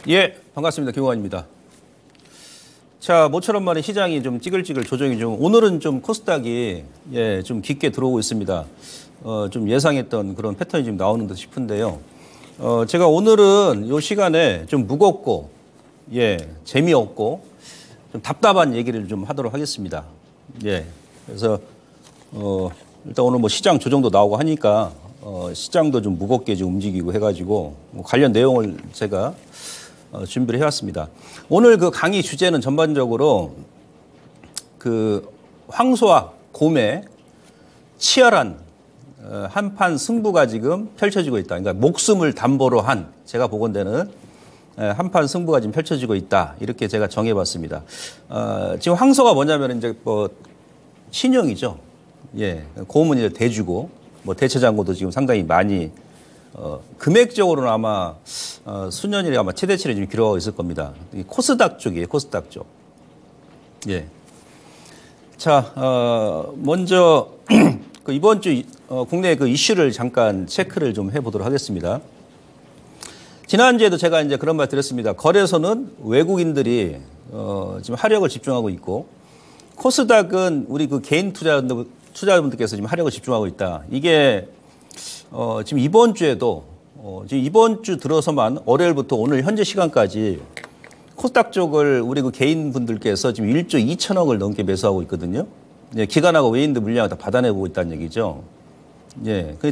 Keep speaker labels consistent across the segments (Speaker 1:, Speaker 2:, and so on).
Speaker 1: 예, 반갑습니다. 김호환입니다. 자, 모처럼 말에 시장이 좀 찌글찌글 조정이 좀 오늘은 좀 코스닥이 좀 깊게 들어오고 있습니다. 좀 예상했던 그런 패턴이 좀 나오는 듯 싶은데요. 제가 오늘은 이 시간에 좀 무겁고 재미없고 좀 답답한 얘기를 좀 하도록 하겠습니다. 그래서 일단 오늘 뭐 시장 조정도 나오고 하니까 시장도 좀 무겁게 좀 움직이고 해가지고 관련 내용을 제가 준비를 해왔습니다. 오늘 그 강의 주제는 전반적으로 그 황소와 곰의 치열한 한판 승부가 지금 펼쳐지고 있다. 그러니까 목숨을 담보로 한 제가 보건대는 한판 승부가 지금 펼쳐지고 있다. 이렇게 제가 정해봤습니다. 지금 황소가 뭐냐면 이제 뭐 신형이죠. 곰은 이제 대주고 뭐 대체장고도 지금 상당히 많이 금액적으로는 아마 수년이 아마 최대치를 좀 기록하고 있을 겁니다. 코스닥 쪽이에요, 코스닥 쪽. 자, 먼저 그 이번 주 국내 그 이슈를 잠깐 체크를 좀 해보도록 하겠습니다. 지난주에도 제가 이제 그런 말 드렸습니다. 거래소는 외국인들이 지금 하력을 집중하고 있고 코스닥은 우리 그 개인 투자자분들께서 지금 하력을 집중하고 있다. 이게 지금 이번 주에도 지금 이번 주 들어서만 월요일부터 오늘 현재 시간까지 코스닥 쪽을 우리 그 개인 분들께서 지금 1조 2천억을 넘게 매수하고 있거든요. 기관하고 외인들 물량을 다 받아내고 있다는 얘기죠.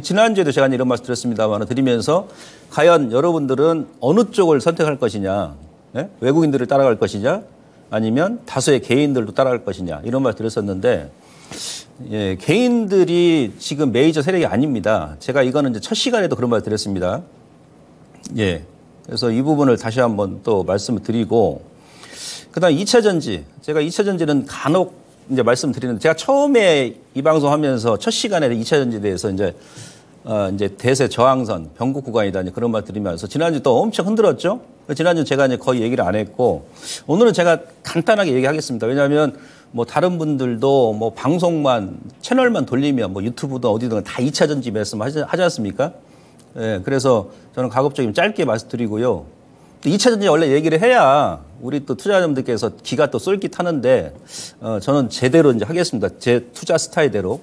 Speaker 1: 지난주에도 제가 이런 말씀 드렸습니다만 드리면서 과연 여러분들은 어느 쪽을 선택할 것이냐, 외국인들을 따라갈 것이냐, 아니면 다수의 개인들도 따라갈 것이냐 이런 말씀 드렸었는데. 개인들이 지금 메이저 세력이 아닙니다. 제가 이거는 이제 첫 시간에도 그런 말 드렸습니다. 그래서 이 부분을 다시 한번 또 말씀을 드리고, 그 다음 2차 전지. 제가 2차 전지는 간혹 이제 말씀드리는데, 제가 처음에 이 방송 하면서 첫 시간에 2차 전지에 대해서 이제 대세 저항선, 변곡 구간이다. 그런 말 드리면서 지난주 또 엄청 흔들었죠? 지난주 제가 이제 거의 얘기를 안 했고, 오늘은 제가 간단하게 얘기하겠습니다. 왜냐하면 뭐 다른 분들도 뭐 방송만 채널만 돌리면 뭐 유튜브든 어디든 다 2차 전지 말씀하지 않습니까? 그래서 저는 가급적이면 짧게 말씀드리고요. 또 2차 전지 원래 얘기를 해야 우리 또 투자자분들께서 기가 또 쏠깃하는데 저는 제대로 이제 하겠습니다. 제 투자 스타일대로.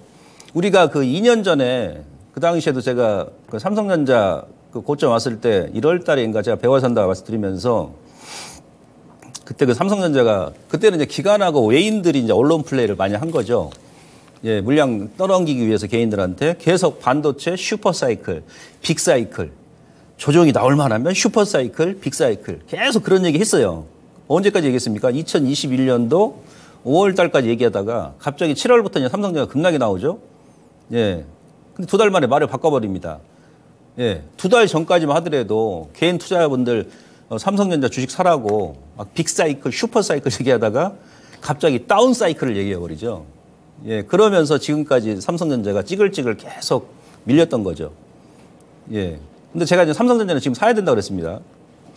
Speaker 1: 우리가 그 2년 전에 그 당시에도 제가 그 삼성전자 그 고점 왔을 때 1월 달인가 제가 배워 산다고 말씀드리면서 그때 그 삼성전자가 그때는 이제 기관하고 외인들이 이제 언론 플레이를 많이 한 거죠. 물량 떠넘기기 위해서 개인들한테 계속 반도체 슈퍼사이클, 빅사이클, 조정이 나올 만하면 슈퍼사이클, 빅사이클 계속 그런 얘기 했어요. 언제까지 얘기했습니까? 2021년도 5월 달까지 얘기하다가 갑자기 7월부터 이제 삼성전자가 급락이 나오죠. 근데 2달 만에 말을 바꿔버립니다. 2달 전까지만 하더라도 개인 투자자분들 삼성전자 주식 사라고 막 빅사이클, 슈퍼사이클 얘기하다가 갑자기 다운사이클을 얘기해버리죠. 그러면서 지금까지 삼성전자가 찌글찌글 계속 밀렸던 거죠. 근데 제가 이제 삼성전자는 지금 사야 된다고 그랬습니다.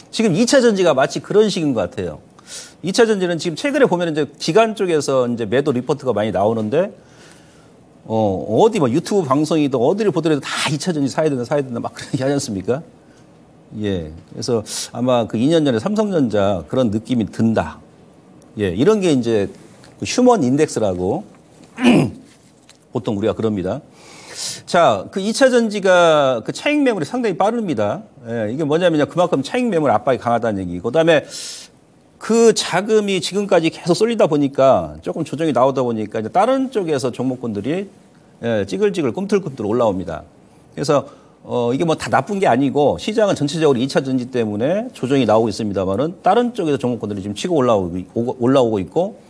Speaker 1: 지금 2차 전지가 마치 그런 식인 것 같아요. 2차 전지는 지금 최근에 보면 이제 기관 쪽에서 이제 매도 리포트가 많이 나오는데 어디 뭐 유튜브 방송이든 어디를 보더라도 다 2차 전지 사야 된다 막 그런 얘기 하지 않습니까? 그래서 아마 그 2년 전에 삼성전자 그런 느낌이 든다. 이런 게 이제 휴먼 인덱스라고 보통 우리가 그럽니다. 자, 그 2차 전지가 그 차익 매물이 상당히 빠릅니다. 이게 뭐냐면요. 그만큼 차익 매물 압박이 강하다는 얘기고, 그다음에 그 자금이 지금까지 계속 쏠리다 보니까 조금 조정이 나오다 보니까 이제 다른 쪽에서 종목군들이 찌글찌글 꿈틀꿈틀 올라옵니다. 그래서 이게 뭐 다 나쁜 게 아니고 시장은 전체적으로 2차 전지 때문에 조정이 나오고 있습니다만은 다른 쪽에서 종목군들이 지금 치고 올라오고 있고,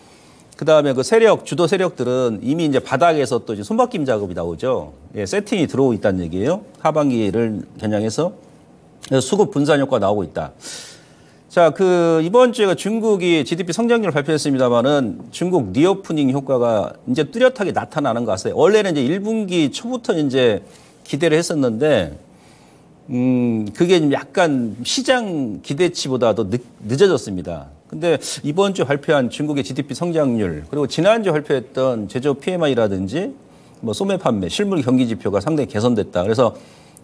Speaker 1: 그 다음에 그 주도 세력들은 이미 이제 바닥에서 또 이제 손바뀜 작업이 나오죠. 세팅이 들어오고 있다는 얘기예요. 하반기를 겨냥해서. 그래서 수급 분산 효과가 나오고 있다. 자, 그 이번 주에 중국이 GDP 성장률을 발표했습니다만은 중국 리오프닝 효과가 이제 뚜렷하게 나타나는 것 같아요. 원래는 이제 1분기 초부터 이제 기대를 했었는데, 그게 좀 약간 시장 기대치보다도 늦어졌습니다. 근데 이번 주 발표한 중국의 GDP 성장률, 그리고 지난주 발표했던 제조업 PMI라든지 뭐 소매 판매, 실물 경기 지표가 상당히 개선됐다. 그래서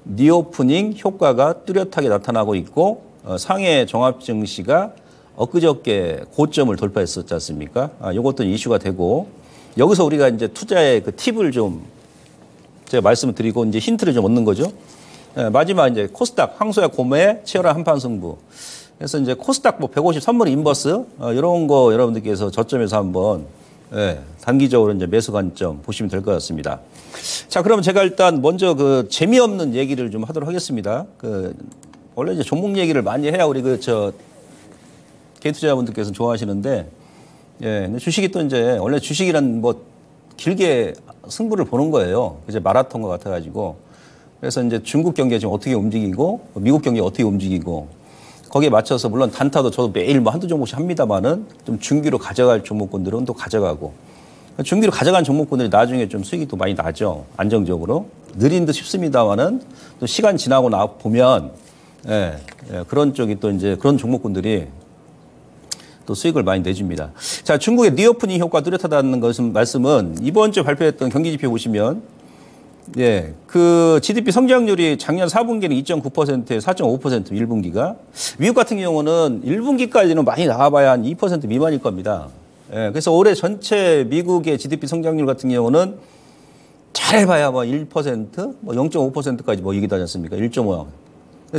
Speaker 1: 리오프닝 효과가 뚜렷하게 나타나고 있고, 상해 종합 증시가 엊그저께 고점을 돌파했었지 않습니까? 이것도 이슈가 되고 여기서 우리가 이제 투자의 그 팁을 좀 제가 말씀을 드리고 이제 힌트를 좀 얻는 거죠. 마지막 이제 코스닥 황소약 고매 치열한 한판 승부. 그래서 이제 코스닥 뭐 150 선물 인버스 이런 거 여러분들께서 저점에서 한번 단기적으로 이제 매수 관점 보시면 될 것 같습니다. 자, 그러면 제가 일단 먼저 그 재미없는 얘기를 좀 하도록 하겠습니다. 원래 이제 종목 얘기를 많이 해야 우리 개인 투자자분들께서 좋아하시는데, 근데 주식이 또 이제 원래 주식이란 뭐 길게 승부를 보는 거예요. 이제 마라톤과 같아가지고. 그래서 이제 중국 경기가 지금 어떻게 움직이고, 미국 경기가 어떻게 움직이고, 거기에 맞춰서 물론 단타도 저도 매일 뭐 한두 종목씩 합니다만은 좀 중기로 가져갈 종목군들은 또 가져가고, 중기로 가져간 종목군들이 나중에 좀 수익이 또 많이 나죠. 안정적으로. 느린 듯 싶습니다만은 또 시간 지나고 보면, 그런 쪽이 또 이제 그런 종목군들이 또 수익을 많이 내줍니다. 자, 중국의 리오프닝 효과 뚜렷하다는 것은 말씀은 이번 주 발표했던 경기지표 보시면 그 GDP 성장률이 작년 4분기는 2.9%에 4.5% 1분기가 미국 같은 경우는 1분기까지는 많이 나와봐야 한 2% 미만일 겁니다. 그래서 올해 전체 미국의 GDP 성장률 같은 경우는 잘해봐야 뭐 1%, 뭐 0.5%까지 뭐 얘기도 하지 않습니까? 1.5.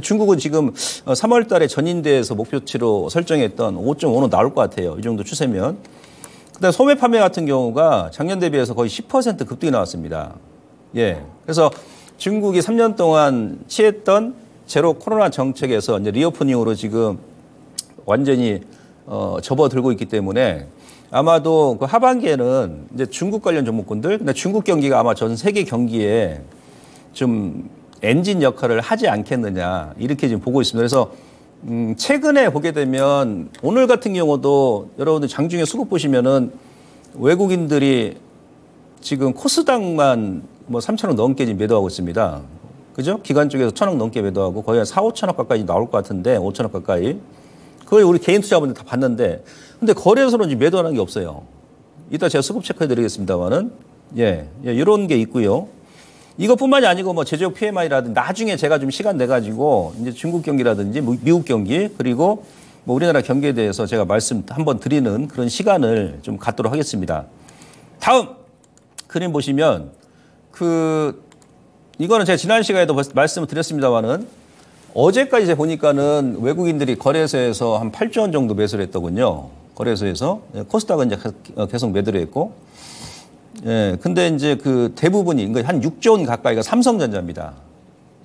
Speaker 1: 중국은 지금 3월 달에 전인대에서 목표치로 설정했던 5.5는 나올 것 같아요. 이 정도 추세면. 그다음에 소매 판매 같은 경우가 작년 대비해서 거의 10% 급등이 나왔습니다. 그래서 중국이 3년 동안 취했던 제로 코로나 정책에서 이제 리오프닝으로 지금 완전히 접어들고 있기 때문에 아마도 그 하반기에는 이제 중국 관련 종목군들, 근데 중국 경기가 아마 전 세계 경기에 좀 엔진 역할을 하지 않겠느냐 이렇게 지금 보고 있습니다. 그래서 최근에 보게 되면 오늘 같은 경우도 여러분들 장중에 수급 보시면은 외국인들이 지금 코스닥만 뭐 3천억 넘게 지금 매도하고 있습니다. 그죠? 기관 쪽에서 1,000억 넘게 매도하고 거의 한 4, 5천억 가까이 나올 것 같은데 5천억 가까이. 그걸 우리 개인 투자분들 다 봤는데 근데 거래소는 지금 매도하는 게 없어요. 이따 제가 수급 체크해 드리겠습니다만은 이런 게 있고요. 이것뿐만이 아니고 뭐 제조업 PMI라든지 나중에 제가 좀 시간 내 가지고 이제 중국 경기라든지 미국 경기 그리고 뭐 우리나라 경기에 대해서 제가 말씀 한번 드리는 그런 시간을 좀 갖도록 하겠습니다. 다음 그림 보시면 이거는 제가 지난 시간에도 말씀을 드렸습니다만은 어제까지 제가 보니까는 외국인들이 거래소에서 한 8조 원 정도 매수를 했더군요. 거래소에서 코스닥은 이제 계속 매도를 했고. 근데 이제 그 대부분이 한 6조 원 가까이가 삼성전자입니다.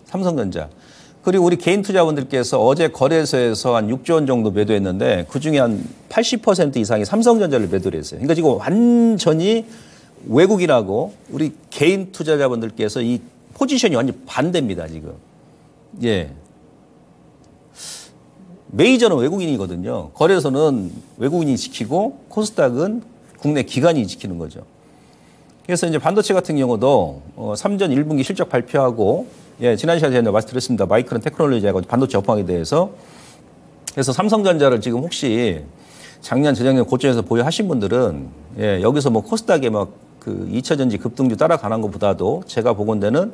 Speaker 1: 삼성전자. 그리고 우리 개인 투자분들께서 어제 거래소에서 한 6조 원 정도 매도했는데 그 중에 한 80% 이상이 삼성전자를 매도를 했어요. 그러니까 지금 완전히 외국인하고 우리 개인 투자자분들께서 이 포지션이 완전 반대입니다, 지금. 메이저는 외국인이거든요. 거래소는 외국인이 지키고 코스닥은 국내 기관이 지키는 거죠. 그래서 이제 반도체 같은 경우도 3전 1분기 실적 발표하고 지난 시간에 제가 말씀드렸습니다. 마이크론 테크놀로지하고 반도체 업황에 대해서. 그래서 삼성전자를 지금 혹시 작년, 재작년 고점에서 보유하신 분들은 여기서 뭐 코스닥에 막 그 2차 전지 급등주 따라가는 것보다도 제가 보건대는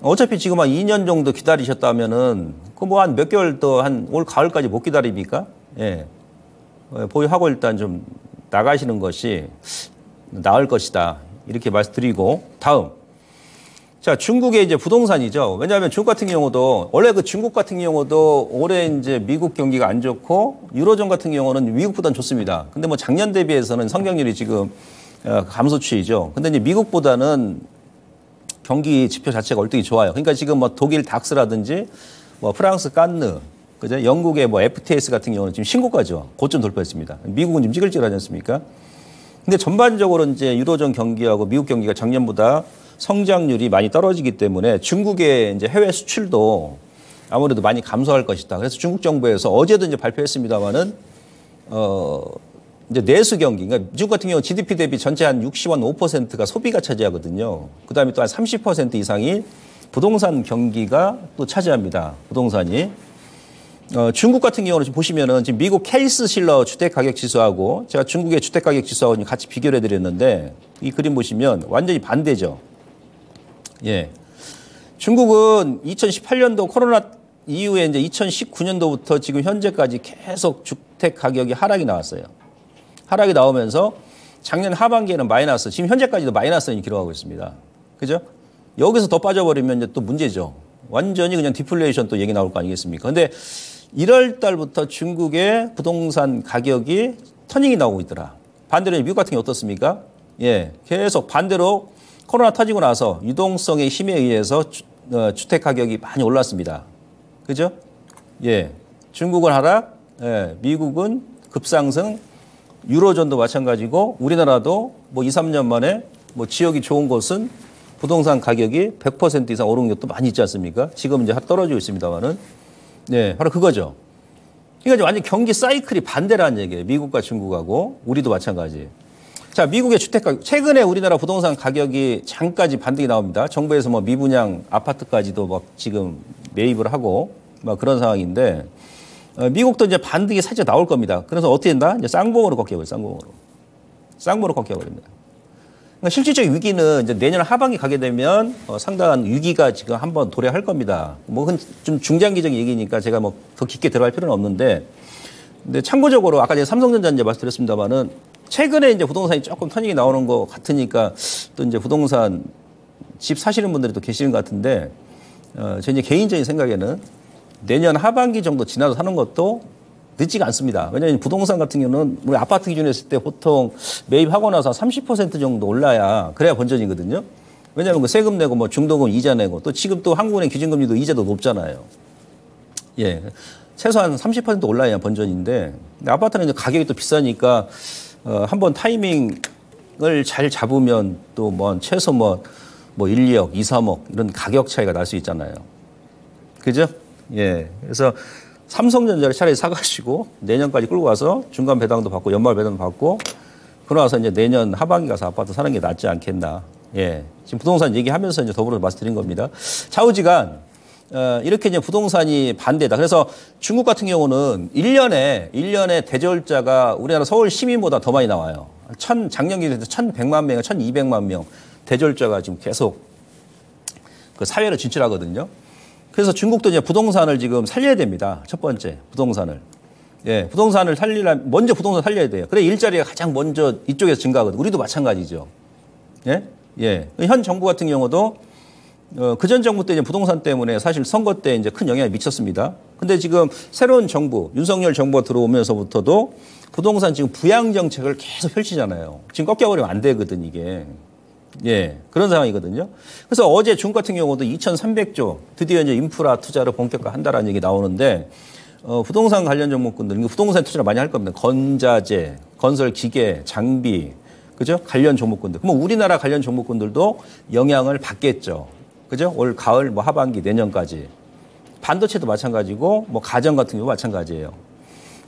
Speaker 1: 어차피 지금 한 2년 정도 기다리셨다면은 그 뭐 한 몇 개월 더 한 올 가을까지 못 기다립니까? 보유하고 일단 좀 나가시는 것이 나을 것이다. 이렇게 말씀드리고 다음. 자, 중국의 이제 부동산이죠. 왜냐하면 중국 같은 경우도 원래 그 중국 같은 경우도 올해 이제 미국 경기가 안 좋고 유로존 같은 경우는 미국보다는 좋습니다. 근데 뭐 작년 대비해서는 성장률이 지금 감소 추이죠. 근데 이제 미국보다는 경기 지표 자체가 월등히 좋아요. 그러니까 지금 뭐 독일 닥스라든지 뭐 프랑스 깐느, 그죠? 영국의 뭐 FTS 같은 경우는 지금 신고가죠. 고점 돌파했습니다. 미국은 지금 찌글찌글하지 않습니까? 근데 전반적으로 이제 유로존 경기하고 미국 경기가 작년보다 성장률이 많이 떨어지기 때문에 중국의 이제 해외 수출도 아무래도 많이 감소할 것이다. 그래서 중국 정부에서 어제도 이제 발표했습니다만은 이제 내수 경기, 그러니까 미국 같은 경우 GDP 대비 전체 한 65%가 소비가 차지하거든요. 그 다음에 또 한 30% 이상이 부동산 경기가 또 차지합니다. 부동산이. 중국 같은 경우는 지금 보시면은 지금 미국 케이스 실러 주택가격 지수하고 제가 중국의 주택가격 지수하고 같이 비교를 해드렸는데 이 그림 보시면 완전히 반대죠. 중국은 2018년도 코로나 이후에 이제 2019년도부터 지금 현재까지 계속 주택 가격이 하락이 나왔어요. 하락이 나오면서 작년 하반기에는 마이너스, 지금 현재까지도 마이너스를 기록하고 있습니다. 그죠? 여기서 더 빠져버리면 이제 또 문제죠. 완전히 그냥 디플레이션 또 얘기 나올 거 아니겠습니까? 근데 1월 달부터 중국의 부동산 가격이 터닝이 나오고 있더라. 반대로 미국 같은 게 어떻습니까? 예, 계속 반대로 코로나 터지고 나서 유동성의 힘에 의해서 주택 가격이 많이 올랐습니다. 그죠? 예, 중국은 하락, 예, 미국은 급상승, 유로존도 마찬가지고 우리나라도 뭐 2, 3년 만에 뭐 지역이 좋은 곳은 부동산 가격이 100% 이상 오른 것도 많이 있지 않습니까? 지금 이제 떨어지고 있습니다만은. 네, 바로 그거죠. 그러니까 완전 경기 사이클이 반대라는 얘기예요. 미국과 중국하고 우리도 마찬가지. 자, 미국의 주택가격. 최근에 우리나라 부동산 가격이 잠까지 반등이 나옵니다. 정부에서 뭐 미분양 아파트까지도 막 지금 매입을 하고 막 그런 상황인데 미국도 이제 반등이 살짝 나올 겁니다. 그래서 어떻게 된다? 이제 쌍봉으로 꺾여 버려요. 쌍봉으로. 쌍봉으로 꺾여 버립니다. 그러니까 실질적 위기는 이제 내년 하반기 가게 되면 상당한 위기가 지금 한번 도래할 겁니다. 뭐 좀 중장기적인 얘기니까 제가 뭐 더 깊게 들어갈 필요는 없는데, 근데 참고적으로 아까 제가 삼성전자 이제 말씀드렸습니다만은 최근에 이제 부동산이 조금 터닝이 나오는 것 같으니까 또 이제 부동산 집 사시는 분들이 또 계시는 것 같은데, 제 이제 개인적인 생각에는 내년 하반기 정도 지나서 사는 것도 늦지가 않습니다. 왜냐하면 부동산 같은 경우는 우리 아파트 기준으로 했을 때 보통 매입하고 나서 30% 정도 올라야 그래야 본전이거든요. 왜냐하면 그 세금 내고 뭐 중도금 이자 내고 또 지금 또 한국은행 기준금리도 이자도 높잖아요. 예, 최소한 30% 올라야 본전인데 아파트는 이제 가격이 또 비싸니까 한번 타이밍을 잘 잡으면 또 뭐 최소 뭐 1, 2억, 2, 3억 이런 가격 차이가 날 수 있잖아요. 그죠? 예, 그래서 삼성전자를 차라리 사가시고 내년까지 끌고 가서 중간 배당도 받고 연말 배당도 받고 그러고 나서 이제 내년 하반기 가서 아파트 사는 게 낫지 않겠나. 예. 지금 부동산 얘기하면서 이제 더불어 말씀드린 겁니다. 좌우지간, 이렇게 이제 부동산이 반대다. 그래서 중국 같은 경우는 1년에 대졸자가 우리나라 서울 시민보다 더 많이 나와요. 작년 기준에서 1,100만 명, 1,200만 명 대졸자가 지금 계속 그 사회로 진출하거든요. 그래서 중국도 이제 부동산을 지금 살려야 됩니다. 첫 번째, 부동산을. 예, 부동산을 살리려면, 먼저 부동산 살려야 돼요. 그래, 일자리가 가장 먼저 이쪽에서 증가하거든요. 우리도 마찬가지죠. 예? 예. 현 정부 같은 경우도, 그전 정부 때 이제 부동산 때문에 사실 선거 때 이제 큰 영향을 미쳤습니다. 근데 지금 새로운 정부, 윤석열 정부가 들어오면서부터도 부동산 지금 부양 정책을 계속 펼치잖아요. 지금 꺾여버리면 안 되거든, 이게. 예, 그런 상황이거든요. 그래서 어제 중국 같은 경우도 2,300조 드디어 이제 인프라 투자를 본격화한다라는 얘기 나오는데 부동산 관련 종목군들, 부동산 투자를 많이 할 겁니다. 건자재, 건설 기계, 장비, 그죠? 관련 종목군들. 그럼 우리나라 관련 종목군들도 영향을 받겠죠. 그죠? 올 가을, 뭐 하반기, 내년까지. 반도체도 마찬가지고, 뭐 가전 같은 경우 마찬가지예요.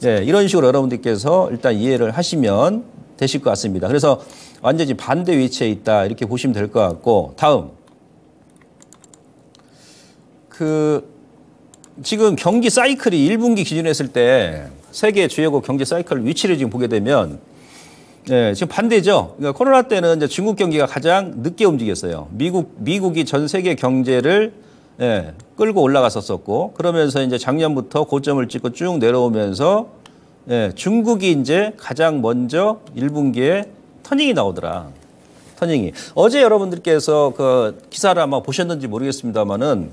Speaker 1: 네, 이런 식으로 여러분들께서 일단 이해를 하시면 되실 것 같습니다. 그래서 완전히 반대 위치에 있다 이렇게 보시면 될 것 같고, 다음 지금 경기 사이클이 1분기 기준으로 했을 때 세계 주요국 경제 사이클 위치를 지금 보게 되면 지금 반대죠. 그러니까 코로나 때는 이제 중국 경기가 가장 늦게 움직였어요. 미국이 전 세계 경제를 끌고 올라갔었고, 그러면서 이제 작년부터 고점을 찍고 쭉 내려오면서 중국이 이제 가장 먼저 1분기에 터닝이 나오더라. 터닝이. 어제 여러분들께서 그 기사를 아마 보셨는지 모르겠습니다만은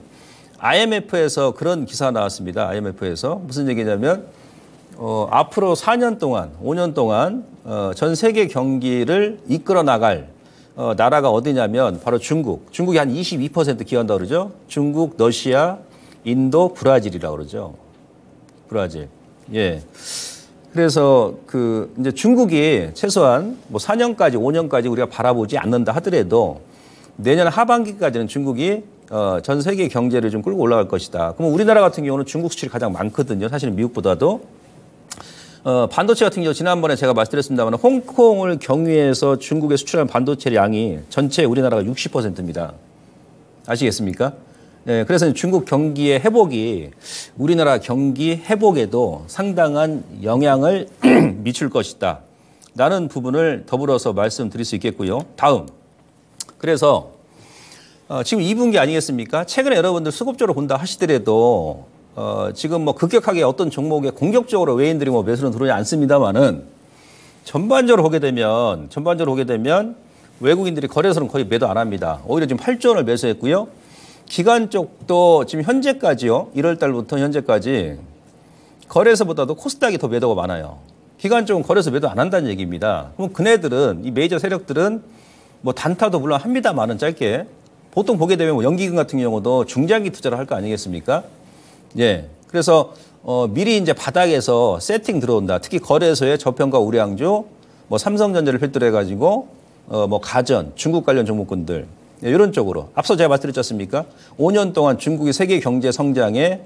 Speaker 1: IMF에서 그런 기사 나왔습니다. IMF에서 무슨 얘기냐면 앞으로 4년 동안, 5년 동안 전 세계 경기를 이끌어 나갈 나라가 어디냐면 바로 중국. 중국이 한 22% 기여한다고 그러죠. 중국, 러시아, 인도, 브라질이라고 그러죠. 브라질. 예. 그래서 이제 중국이 최소한 뭐 4년까지, 5년까지 우리가 바라보지 않는다 하더라도 내년 하반기까지는 중국이 전 세계 경제를 좀 끌고 올라갈 것이다. 그럼 우리나라 같은 경우는 중국 수출이 가장 많거든요. 사실은 미국보다도. 반도체 같은 경우 지난번에 제가 말씀드렸습니다만 홍콩을 경유해서 중국에 수출하는 반도체 양이 전체 우리나라가 60%입니다. 아시겠습니까? 네, 그래서 중국 경기의 회복이 우리나라 경기 회복에도 상당한 영향을 미칠 것이다. 라는 부분을 더불어서 말씀드릴 수 있겠고요. 다음. 그래서 지금 2분기 아니겠습니까? 최근에 여러분들 수급적으로 본다 하시더라도 지금 뭐 급격하게 어떤 종목에 공격적으로 외인들이 뭐 매수는 들어오지 않습니다만은 전반적으로 보게 되면 외국인들이 거래소는 거의 매도 안 합니다. 오히려 지금 8조 원을 매수했고요. 기관 쪽도 지금 현재까지요. 1월 달부터 현재까지 거래소보다도 코스닥이 더 매도가 많아요. 기관 쪽은 거래소 매도 안 한다는 얘기입니다. 그럼 그네들은 이 메이저 세력들은 뭐 단타도 물론 합니다만은 짧게 보통 보게 되면 뭐 연기금 같은 경우도 중장기 투자를 할 거 아니겠습니까? 예. 그래서 미리 이제 바닥에서 세팅 들어온다. 특히 거래소의 저평가 우량주, 뭐 삼성전자를 필두로 해가지고 뭐 가전, 중국 관련 종목군들 예, 이런 쪽으로 앞서 제가 말씀드렸지 않습니까? 5년 동안 중국이 세계 경제 성장에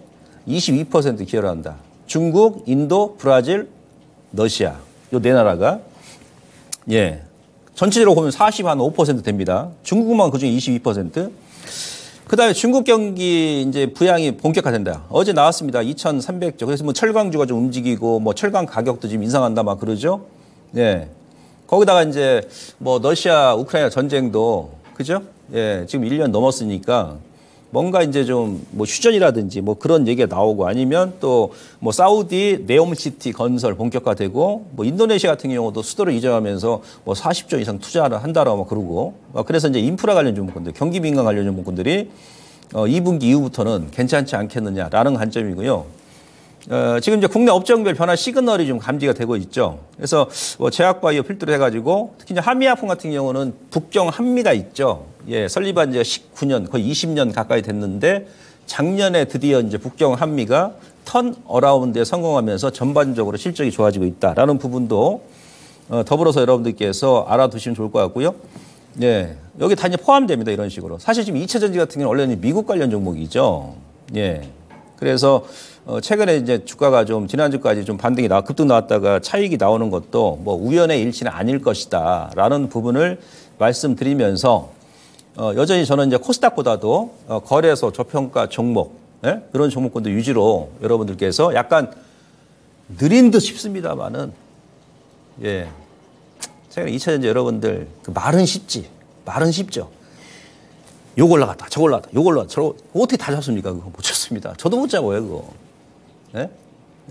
Speaker 1: 22% 기여를 한다. 중국, 인도, 브라질, 러시아 요 네 나라가 예 전체적으로 보면 45% 됩니다. 중국만 그중에 22%. 그다음에 중국 경기 이제 부양이 본격화된다. 어제 나왔습니다. 2,300조. 그래서 뭐 철강주가 좀 움직이고 뭐 철강 가격도 지금 인상한다 막 그러죠. 예. 거기다가 이제 뭐 러시아 우크라이나 전쟁도 그죠? 예. 지금 1년 넘었으니까 뭔가 이제 좀 뭐 휴전이라든지 뭐 그런 얘기가 나오고 아니면 또 뭐 사우디 네옴시티 건설 본격화되고 뭐 인도네시아 같은 경우도 수도를 이전하면서 뭐 40조 이상 투자를 한다라고 막 그러고 그래서 이제 인프라 관련 종목군들 경기 민감 관련 종목군들이 2분기 이후부터는 괜찮지 않겠느냐라는 관점이고요. 지금 이제 국내 업종별 변화 시그널이 좀 감지가 되고 있죠. 그래서 뭐 제약바이오 필두로 해가지고 특히 이제 한미약품 같은 경우는 북경 한미가 있죠. 예, 설립한 지 19년 거의 20년 가까이 됐는데 작년에 드디어 이제 북경 한미가 턴 어라운드에 성공하면서 전반적으로 실적이 좋아지고 있다라는 부분도 더불어서 여러분들께서 알아두시면 좋을 것 같고요. 예, 여기 다 이제 포함됩니다. 이런 식으로. 사실 지금 2차 전지 같은 경우는 원래는 미국 관련 종목이죠. 예. 그래서 최근에 이제 주가가 좀 지난주까지 좀 반등이 급등 나왔다가 차익이 나오는 것도 뭐 우연의 일치는 아닐 것이다라는 부분을 말씀드리면서 여전히 저는 이제 코스닥보다도 거래소 저평가 종목 예? 그런 종목군들 위주로 여러분들께서 약간 느린 듯 싶습니다만은 예. 최근에 2차 전지 여러분들 그 말은 쉽죠. 요거 올라갔다, 저거 올라갔다, 요거 올라갔다, 저거 어떻게 다 잡습니까? 그거 못 잡습니다. 저도 못 잡아요, 그거. 예?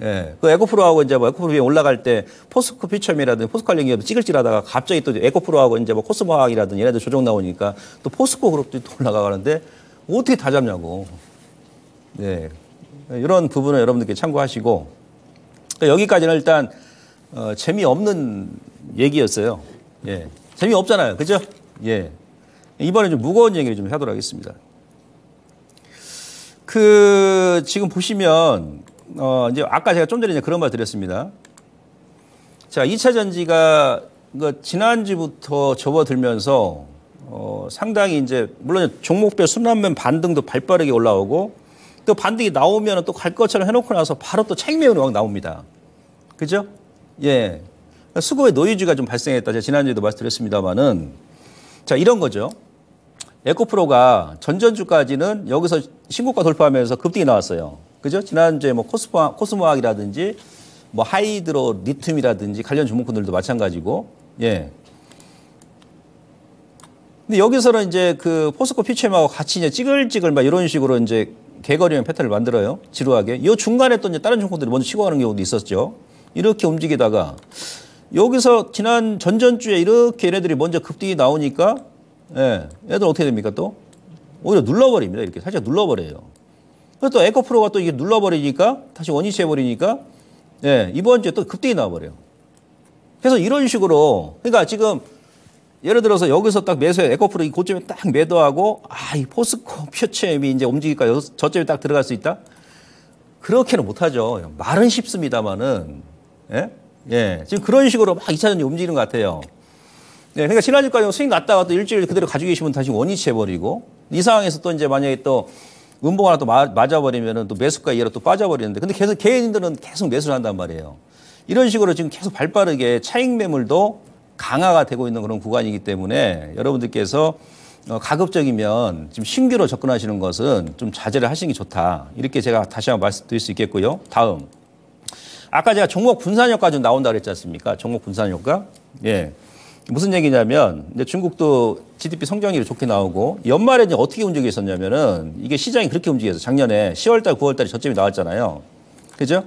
Speaker 1: 예. 그 에코프로하고 이제 뭐 에코프로 위에 올라갈 때 포스코 피처미라든지 포스코 관련 기업도 찌글찌글하다가 갑자기 또 에코프로하고 이제 뭐 코스모학이라든지 얘네들 조정 나오니까 또 포스코 그룹도 또 올라가는데 어떻게 다 잡냐고. 예. 이런 부분을 여러분들께 참고하시고 여기까지는 일단 재미없는 얘기였어요. 예. 재미없잖아요. 그죠? 예. 이번에 좀 무거운 얘기를 좀 하도록 하겠습니다. 지금 보시면, 이제 아까 제가 좀 전에 이제 그런 말 드렸습니다. 자, 2차 전지가 지난주부터 접어들면서, 상당히 이제, 물론 종목별 순환면 반등도 발빠르게 올라오고, 또 반등이 나오면 또 갈 것처럼 해놓고 나서 바로 또 차익 매물이 막 나옵니다. 그죠? 예. 수급의 노이즈가 좀 발생했다. 제가 지난주에도 말씀드렸습니다만은, 자, 이런 거죠. 에코프로가 전전주까지는 여기서 신고가 돌파하면서 급등이 나왔어요. 그죠? 지난주에 뭐 코스모학이라든지 뭐 하이드로 리튬이라든지 관련 종목군들도 마찬가지고, 예. 근데 여기서는 이제 그 포스코 피처엠하고 같이 이제 찌글찌글 막 이런 식으로 이제 개거리형 패턴을 만들어요. 지루하게. 이 중간에 또 이제 다른 종목들이 먼저 치고 가는 경우도 있었죠. 이렇게 움직이다가 여기서 지난 전전주에 이렇게 얘네들이 먼저 급등이 나오니까 예, 얘들 어떻게 됩니까 또? 오히려 눌러버립니다. 이렇게 살짝 눌러버려요. 그래서 또 에코프로가 또 이게 눌러버리니까 다시 원위치 해버리니까 예, 이번 주에 또 급등이 나와버려요. 그래서 이런 식으로 그러니까 지금 예를 들어서 여기서 딱 매수해 에코프로 이 고점에 딱 매도하고 이 포스코 퓨처엠이 이제 움직일까 저점에 딱 들어갈 수 있다? 그렇게는 못하죠. 말은 쉽습니다만은 예? 예, 지금 그런 식으로 막 2차 전지 움직이는 것 같아요. 네, 그러니까 지난주까지 수익 났다가 또 일주일 그대로 가지고 계시면 다시 원위치 해버리고 이 상황에서 또 이제 만약에 또 음봉 하나 또 맞아버리면은 또 매수가 이해로 또 빠져버리는데 근데 계속 개인들은 계속 매수를 한단 말이에요. 이런 식으로 지금 계속 발빠르게 차익 매물도 강화가 되고 있는 그런 구간이기 때문에 여러분들께서 가급적이면 지금 신규로 접근하시는 것은 좀 자제를 하시는 게 좋다. 이렇게 제가 다시 한번 말씀드릴 수 있겠고요. 다음. 아까 제가 종목 분산 효과 좀 나온다 그랬지 않습니까? 종목 분산 효과. 예. 무슨 얘기냐면 이제 중국도 GDP 성장률이 좋게 나오고 연말에 이제 어떻게 움직여 있었냐면은 이게 시장이 그렇게 움직여서 작년에 10월달, 9월달에 저점이 나왔잖아요. 그죠?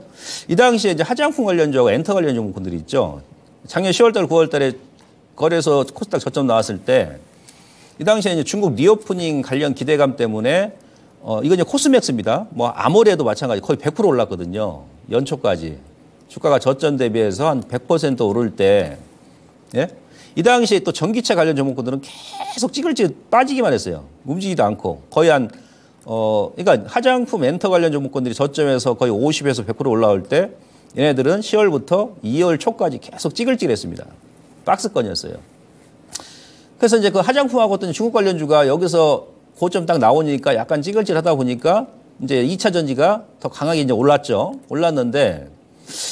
Speaker 1: 이 당시에 이제 화장품 관련주하고 엔터 관련 종목군들이 있죠. 작년 10월달, 9월달에 거래소 코스닥 저점 나왔을 때 이 당시에 이제 중국 리오프닝 관련 기대감 때문에 이거 이제 코스맥스입니다. 뭐 아모레도 마찬가지 거의 100% 올랐거든요. 연초까지. 주가가 저점 대비해서 한 100% 오를 때, 예? 이 당시에 또 전기차 관련 종목군들은 계속 찌글찌글 빠지기만 했어요. 움직이지도 않고. 거의 그러니까 화장품 엔터 관련 종목군들이 저점에서 거의 50에서 100% 올라올 때 얘네들은 10월부터 2월 초까지 계속 찌글찌글했습니다. 박스권이었어요. 그래서 이제 그 화장품하고 어떤 중국 관련주가 여기서 고점 딱 나오니까 약간 찌글찌글하다 보니까 이제 2차 전지가 더 강하게 이제 올랐죠. 올랐는데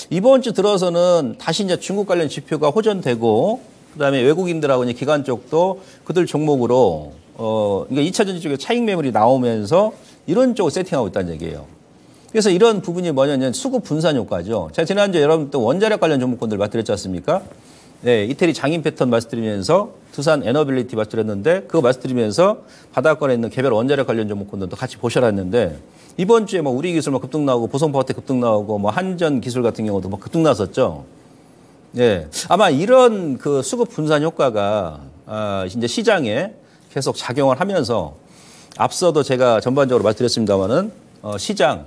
Speaker 1: 이번 주 들어서는 다시 이제 중국 관련 지표가 호전되고 그다음에 외국인들하고 이제 기관 쪽도 그들 종목으로 그러니까 2차 전지 쪽에 차익 매물이 나오면서 이런 쪽을 세팅하고 있다는 얘기예요. 그래서 이런 부분이 뭐냐면 수급 분산 효과죠. 제가 지난주에 여러분 또 원자력 관련 종목군들 말씀드렸지 않습니까? 네, 이태리 장인 패턴 말씀드리면서 두산 에너빌리티 말씀드렸는데 그거 말씀드리면서 바닥권에 있는 개별 원자력 관련 종목군들도 같이 보셔라 했는데 이번 주에 뭐 우리기술 뭐 급등 나오고 보성파워텍 급등 나오고 뭐 한전기술 같은 경우도 뭐 급등 나섰죠. 예, 아마 이런 그 수급 분산 효과가 이제 시장에 계속 작용을 하면서 앞서도 제가 전반적으로 말씀드렸습니다만은 시장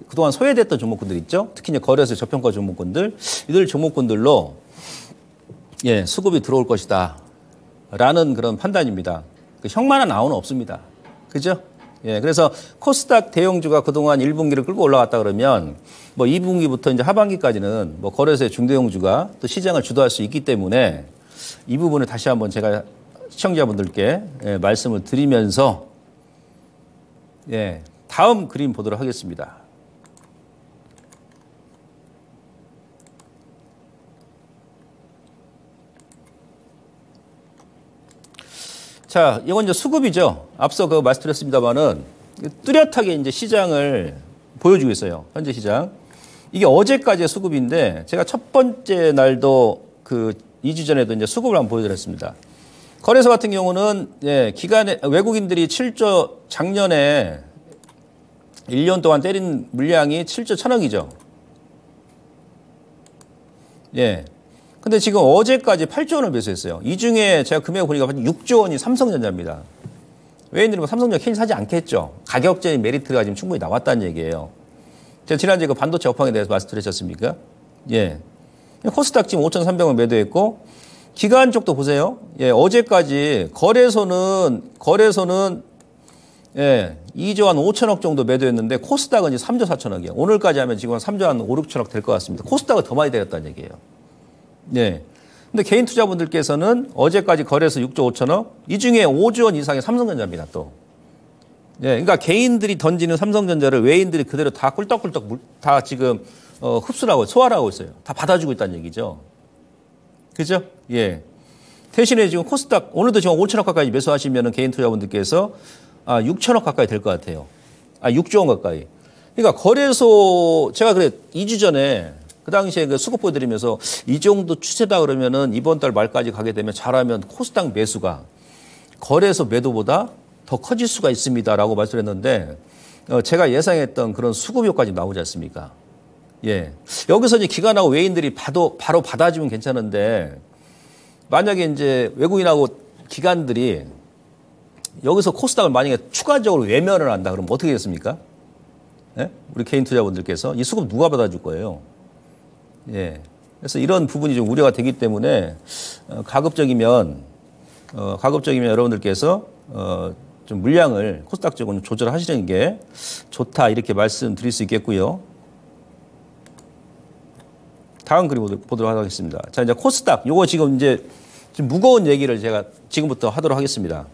Speaker 1: 그동안 소외됐던 종목군들 있죠. 특히 이제 거래소 저평가 종목군들 이들 종목군들로 예, 수급이 들어올 것이다. 라는 그런 판단입니다. 그 형만한 아우는 없습니다. 그죠? 예, 그래서 코스닥 대형주가 그동안 1분기를 끌고 올라갔다 그러면 뭐 2분기부터 이제 하반기까지는 뭐 거래소의 중대형주가 또 시장을 주도할 수 있기 때문에 이 부분을 다시 한번 제가 시청자분들께 예, 말씀을 드리면서 예, 다음 그림 보도록 하겠습니다. 자, 이건 이제 수급이죠. 앞서 그 말씀드렸습니다만은 뚜렷하게 이제 시장을 보여주고 있어요. 현재 시장. 이게 어제까지의 수급인데 제가 첫 번째 날도 그 2주 전에도 이제 수급을 한번 보여드렸습니다. 거래소 같은 경우는 예, 기간에 외국인들이 7조 작년에 1년 동안 때린 물량이 7조 1천억이죠. 예. 근데 지금 어제까지 8조 원을 매수했어요. 이 중에 제가 금액을 보니까 6조 원이 삼성전자입니다. 외인들이 뭐 삼성전자 케이스 사지 않겠죠. 가격적인 메리트가 지금 충분히 나왔다는 얘기예요. 제가 지난주에 그 반도체 업황에 대해서 말씀드렸지 않습니까? 예. 코스닥 지금 5,300원 매도했고, 기관 쪽도 보세요. 예, 어제까지 거래소는 예, 2조 한 5천억 정도 매도했는데 코스닥은 이제 3조 4천억이에요. 오늘까지 하면 지금 3조 한 5, 6천억 될 것 같습니다. 코스닥은 더 많이 내렸다는 얘기예요. 네. 근데 개인 투자분들께서는 어제까지 거래소 6조 5천억, 이 중에 5조 원 이상의 삼성전자입니다, 또. 네. 그러니까 개인들이 던지는 삼성전자를 외인들이 그대로 다 꿀떡꿀떡 다 지금 흡수를 하고 소화를 하고 있어요. 다 받아주고 있다는 얘기죠. 그죠? 예. 대신에 지금 코스닥, 오늘도 지금 5천억 가까이 매수하시면 개인 투자분들께서 6천억 가까이 될 것 같아요. 6조 원 가까이. 그러니까 거래소, 제가 그래, 2주 전에 그 당시에 그 수급 보여드리면서 이 정도 추세다 그러면은 이번 달 말까지 가게 되면 잘하면 코스닥 매수가 거래소 매도보다 더 커질 수가 있습니다라고 말씀했는데 제가 예상했던 그런 수급 효과까지 나오지 않습니까? 예. 여기서 이제 기관하고 외인들이 바로 받아주면 괜찮은데 만약에 이제 외국인하고 기관들이 여기서 코스닥을 만약에 추가적으로 외면을 한다 그러면 어떻게 되겠습니까? 예? 우리 개인 투자분들께서 이 수급 누가 받아줄 거예요? 예. 그래서 이런 부분이 좀 우려가 되기 때문에 가급적이면 여러분들께서 좀 물량을 코스닥 쪽은 조절하시는 게 좋다 이렇게 말씀드릴 수 있겠고요. 다음 그림 보도록 하겠습니다. 자, 이제 코스닥 요거 지금 이제 좀 무거운 얘기를 제가 지금부터 하도록 하겠습니다.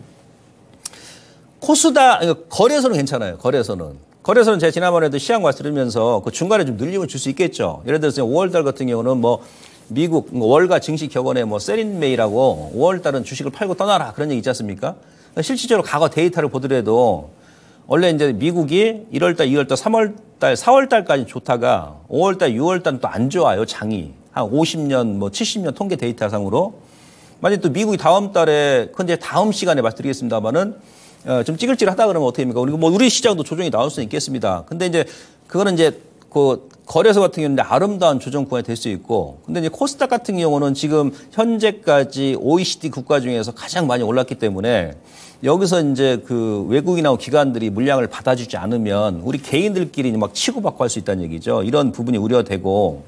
Speaker 1: 코스닥 거래소는 괜찮아요. 거래소는 제가 지난번에도 시황 말씀드리면서 그 중간에 좀 늘림을 줄 수 있겠죠. 예를 들어서 5월달 같은 경우는 뭐 미국 월가 증시 격언에 뭐 세린메이라고 5월달은 주식을 팔고 떠나라 그런 얘기 있지 않습니까? 실질적으로 과거 데이터를 보더라도 원래 이제 미국이 1월달, 2월달, 3월달, 4월달까지 좋다가 5월달, 6월달은 또 안 좋아요. 장이 한 50년, 뭐 70년 통계 데이터상으로 만약 또 미국이 다음 달에, 그건 이제 다음 시간에 말씀드리겠습니다만은 좀 찌글찌글하다 그러면 어떻게 됩니까? 그리고 뭐 우리 시장도 조정이 나올 수는 있겠습니다. 근데 이제 그거는 이제 그 거래소 같은 경우는 아름다운 조정 구간이 될 수 있고, 근데 이제 코스닥 같은 경우는 지금 현재까지 OECD 국가 중에서 가장 많이 올랐기 때문에 여기서 이제 그 외국인하고 기관들이 물량을 받아주지 않으면 우리 개인들끼리 막 치고받고 할 수 있다는 얘기죠. 이런 부분이 우려되고,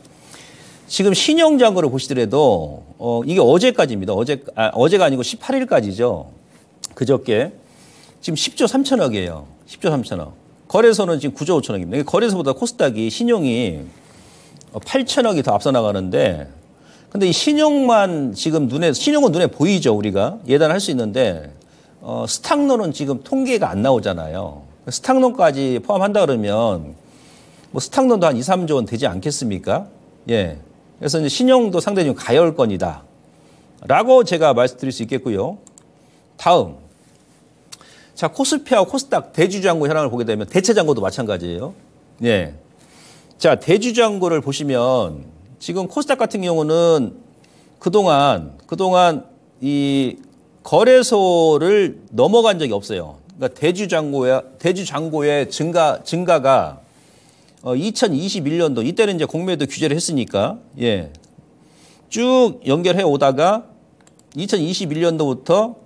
Speaker 1: 지금 신용잔고를 보시더라도 이게 어제까지입니다. 어제가 아니고 18일까지죠. 그저께. 지금 10조 3천억이에요. 10조 3천억. 거래소는 지금 9조 5천억입니다. 거래소보다 코스닥이 신용이 8천억이 더 앞서 나가는데, 근데 이 신용만 지금 신용은 눈에 보이죠. 우리가 예단할 수 있는데, 스탁론은 지금 통계가 안 나오잖아요. 스탁론까지 포함한다 그러면 뭐 스탁론도 한 2, 3조 원 되지 않겠습니까? 예. 그래서 이제 신용도 상당히 좀 가열권이다. 라고 제가 말씀드릴 수 있겠고요. 다음. 자, 코스피하고 코스닥 대주주잔고 현황을 보게 되면 대체잔고도 마찬가지예요. 예. 자, 대주주잔고를 보시면 지금 코스닥 같은 경우는 그동안 이 거래소를 넘어간 적이 없어요. 그러니까 대주잔고의 증가가 2021년도 이때는 이제 공매도 규제를 했으니까 예. 쭉 연결해 오다가 2021년도부터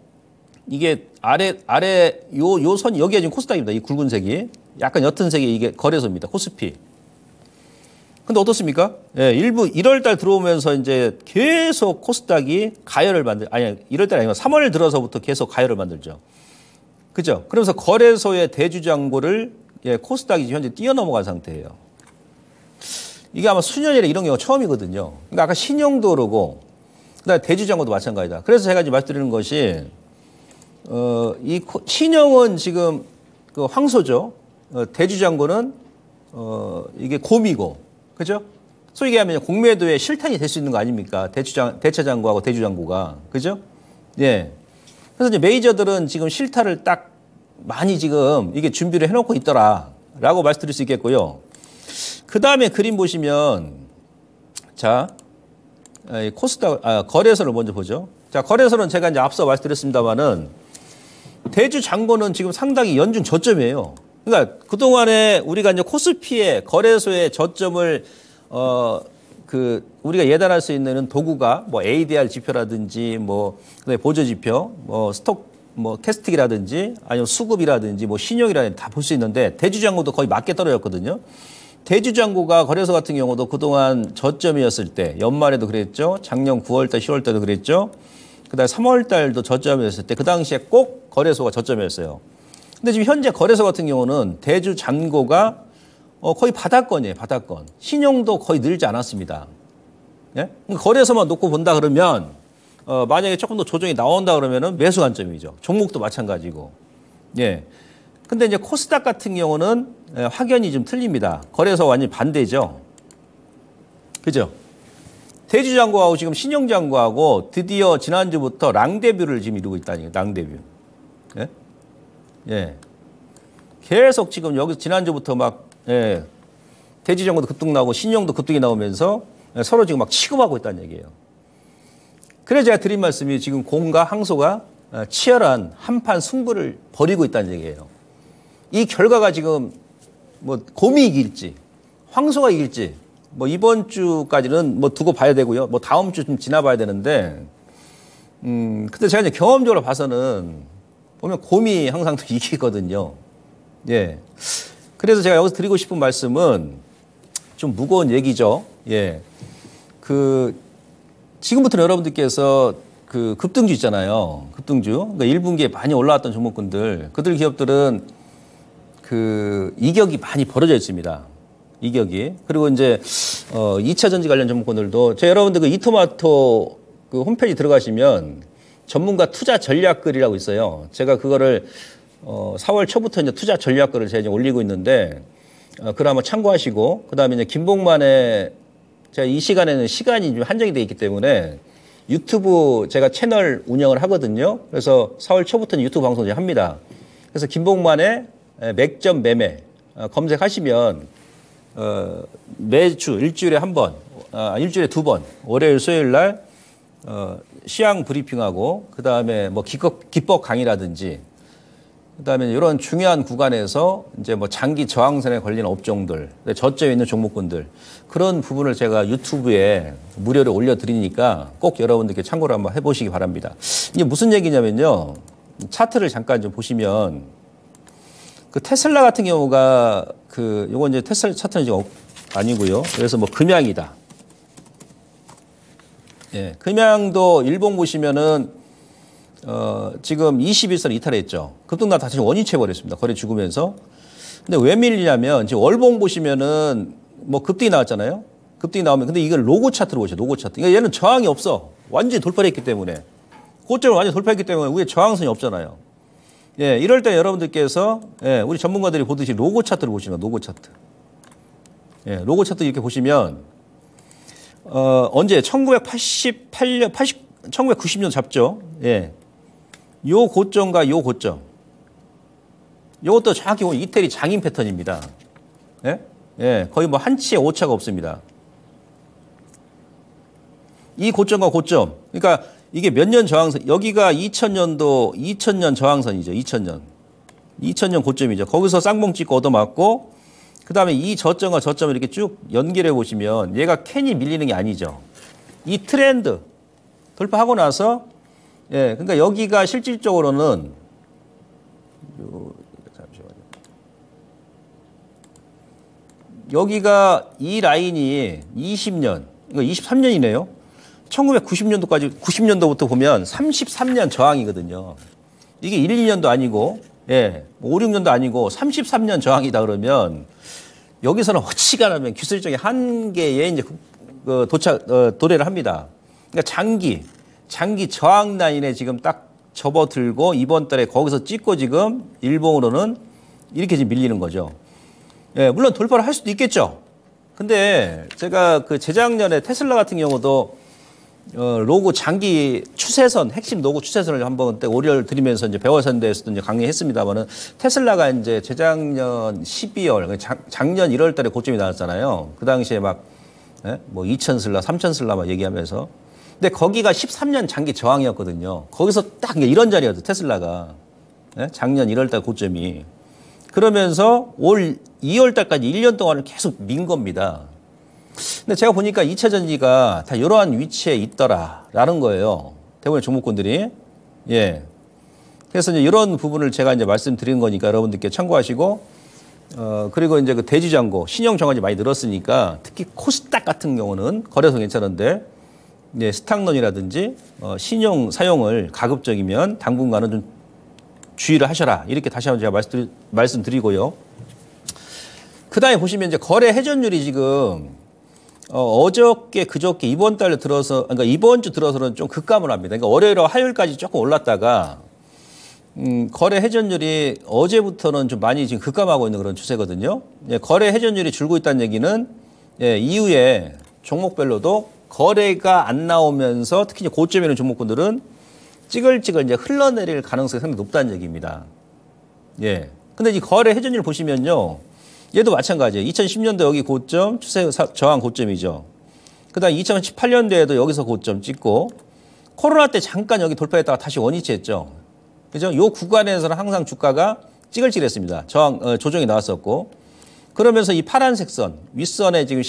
Speaker 1: 이게 아래 요 선이 여기가 지금 코스닥입니다. 이 굵은색이 약간 옅은 색이 이게 거래소입니다. 코스피. 근데 어떻습니까? 예, 일부 1월 달 들어오면서 이제 계속 코스닥이 가열을 1월 달 아니고 3월 들어서부터 계속 가열을 만들죠. 그죠? 그러면서 거래소의 대주잔고를 예, 코스닥이 현재 뛰어넘어간 상태예요. 이게 아마 수년이래 이런 경우가 처음이거든요. 그러니까 아까 신용도 그러고 그다음에 대주잔고도 마찬가지다. 그래서 제가 지금 말씀드리는 것이 이 신용은 지금 그 황소죠. 대주잔고는 이게 곰이고, 그죠? 소위 얘기하면 공매도의 실탄이 될 수 있는 거 아닙니까? 대체잔고하고 대주잔고가, 그죠? 예. 그래서 이제 메이저들은 지금 실타를 딱 많이 지금 이게 준비를 해놓고 있더라라고 말씀드릴 수 있겠고요. 그 다음에 그림 보시면 자, 거래소를 먼저 보죠. 자, 거래소는 제가 이제 앞서 말씀드렸습니다만은 대주잔고는 지금 상당히 연중 저점이에요. 그러니까 그동안에 우리가 이제 코스피의 거래소의 저점을 우리가 예단할 수 있는 도구가 뭐 ADR 지표라든지 뭐 보조 지표, 뭐 스톡 뭐 캐스틱이라든지 아니면 수급이라든지 뭐 신용이라든지 다 볼 수 있는데 대주잔고도 거의 맞게 떨어졌거든요. 대주잔고가 거래소 같은 경우도 그동안 저점이었을 때 연말에도 그랬죠. 작년 9월 달, 10월 달도 그랬죠. 그다음에 3월 달도 저점이었을 때 그 당시에 꼭 거래소가 저점이었어요. 근데 지금 현재 거래소 같은 경우는 대주잔고가 거의 바닥권이에요. 바닥권. 신용도 거의 늘지 않았습니다. 예? 거래소만 놓고 본다 그러면 만약에 조금 더 조정이 나온다 그러면은 매수 관점이죠. 종목도 마찬가지고. 예. 근데 이제 코스닥 같은 경우는 확연히 좀 틀립니다. 거래소 완전히 반대죠. 그죠? 대주잔고하고 지금 신용잔고하고 드디어 지난주부터 랑데뷰를 지금 이루고 있다니까요. 랑데뷰. 예? 예. 계속 지금 여기서 지난주부터 막, 예. 대주잔고도 급등 나오고 신용도 급등이 나오면서 서로 지금 막 취급하고 있다는 얘기예요. 그래서 제가 드린 말씀이 지금 공과 항소가 치열한 한판 승부를 벌이고 있다는 얘기예요. 이 결과가 지금 뭐 곰이 이길지 황소가 이길지 뭐 이번 주까지는 뭐 두고 봐야 되고요. 뭐 다음 주 좀 지나봐야 되는데 근데 제가 이제 경험적으로 봐서는 보면 곰이 항상 또 이기거든요. 예. 그래서 제가 여기서 드리고 싶은 말씀은 좀 무거운 얘기죠. 예. 지금부터 여러분들께서 그 급등주 있잖아요. 급등주. 그러니까 1분기에 많이 올라왔던 종목군들, 그들 기업들은 그 이격이 많이 벌어져 있습니다. 이격이. 그리고 이제 2차 전지 관련 종목군들도 여러분들 그 이토마토 그 홈페이지 들어가시면 전문가 투자 전략글이라고 있어요. 제가 그거를 4월 초부터 이제 투자 전략글을 제가 이제 올리고 있는데 그걸 한번 참고하시고, 그다음에 이제 김봉만의 제가 이 시간에는 시간이 좀 한정이 되어 있기 때문에 유튜브 제가 채널 운영을 하거든요. 그래서 4월 초부터는 유튜브 방송을 합니다. 그래서 김봉만의 맥점 매매 검색하시면 매주 일주일에 한 번, 일주일에 두 번, 월요일, 수요일 날 시황 브리핑하고 그다음에 뭐 기법 강의라든지 그다음에 이런 중요한 구간에서 이제 뭐 장기 저항선에 걸린 업종들, 저점에 있는 종목군들 그런 부분을 제가 유튜브에 무료로 올려드리니까 꼭 여러분들께 참고를 한번 해보시기 바랍니다. 이게 무슨 얘기냐면요. 차트를 잠깐 좀 보시면 그 테슬라 같은 경우가 요건 이제 테슬라 차트는 지금 아니고요. 그래서 뭐 금양이다. 예, 금양도 일봉 보시면은 지금 21선 이탈했죠. 급등나 다시 원위치 해버렸습니다. 거래 죽으면서. 근데 왜 밀리냐면 지금 월봉 보시면은 뭐 급등이 나왔잖아요. 급등이 나오면 근데 이걸 로고 차트로 보세요. 로고 차트. 그러니까 얘는 저항이 없어. 완전히 돌파를 했기 때문에. 고점을 완전히 돌파했기 때문에 위에 저항선이 없잖아요. 예, 이럴 때 여러분들께서 예, 우리 전문가들이 보듯이 로고 차트를 보시는 거예요. 로고 차트. 예, 로고 차트 이렇게 보시면 언제 1988년 1990년 잡죠. 예. 요 고점과 요 고점. 요것도 정확히 보면 이태리 장인 패턴입니다. 예? 예, 거의 뭐 한치의 오차가 없습니다. 이 고점과 고점. 그러니까 이게 몇 년 저항선, 여기가 2000년 저항선이죠. 2000년 고점이죠. 거기서 쌍봉 찍고 얻어맞고, 그 다음에 이 저점과 저점을 이렇게 쭉 연결해 보시면 얘가 캔이 밀리는 게 아니죠. 이 트렌드 돌파하고 나서, 예, 그러니까 여기가 실질적으로는, 잠시만요. 여기가 이 라인이 20년, 이거 23년이네요. 1990년도까지, 90년도부터 보면 33년 저항이거든요. 이게 1, 2년도 아니고, 예, 5, 6년도 아니고 33년 저항이다 그러면 여기서는 어지간하면 기술적인 한계에 이제 도래를 합니다. 그러니까 장기 저항 라인에 지금 딱 접어들고 이번 달에 거기서 찍고 지금 일봉으로는 이렇게 지금 밀리는 거죠. 예, 물론 돌파를 할 수도 있겠죠. 근데 제가 그 재작년에 테슬라 같은 경우도 로고 장기 추세선, 핵심 로고 추세선을 한번 때 오리를 드리면서 이제 배워선대에서도 이제 강의했습니다만은 테슬라가 이제 재작년 12월, 작년 1월 달에 고점이 나왔잖아요. 그 당시에 막, 예? 뭐 2,000슬라, 3,000슬라 막 얘기하면서. 근데 거기가 13년 장기 저항이었거든요. 거기서 딱 이런 자리였어요, 테슬라가. 예? 작년 1월 달 고점이. 그러면서 올 2월 달까지 1년 동안을 계속 민 겁니다. 근데 제가 보니까 2차 전지가 다 이러한 위치에 있더라라는 거예요. 대부분의 종목군들이. 예. 그래서 이제 이런 부분을 제가 이제 말씀드린 거니까 여러분들께 참고하시고, 그리고 이제 그 대주장고, 신용 정관이 많이 늘었으니까 특히 코스닥 같은 경우는 거래소 괜찮은데, 예, 스탁론이라든지, 신용 사용을 가급적이면 당분간은 좀 주의를 하셔라. 이렇게 다시 한번 제가 말씀드리고요. 그 다음에 보시면 이제 거래 회전율이 지금 어저께 그저께 이번 달에 들어서 그러니까 이번 주 들어서는 좀 급감을 합니다. 그러니까 월요일과 화요일까지 조금 올랐다가 거래 회전율이 어제부터는 좀 많이 지금 급감하고 있는 그런 추세거든요. 예, 거래 회전율이 줄고 있다는 얘기는 예, 이후에 종목별로도 거래가 안 나오면서 특히 이제 고점에 있는 종목군들은 찌글찌글 이제 흘러내릴 가능성이 상당히 높다는 얘기입니다. 예. 근데 이 거래 회전율 보시면요. 얘도 마찬가지예요. 2010년도 여기 고점, 추세 저항 고점이죠. 그 다음 2018년도에도 여기서 고점 찍고 코로나 때 잠깐 여기 돌파했다가 다시 원위치 했죠. 그죠? 요 구간에서는 항상 주가가 찌글찌글했습니다. 조정이 나왔었고. 그러면서 이 파란색 선, 윗선에 지금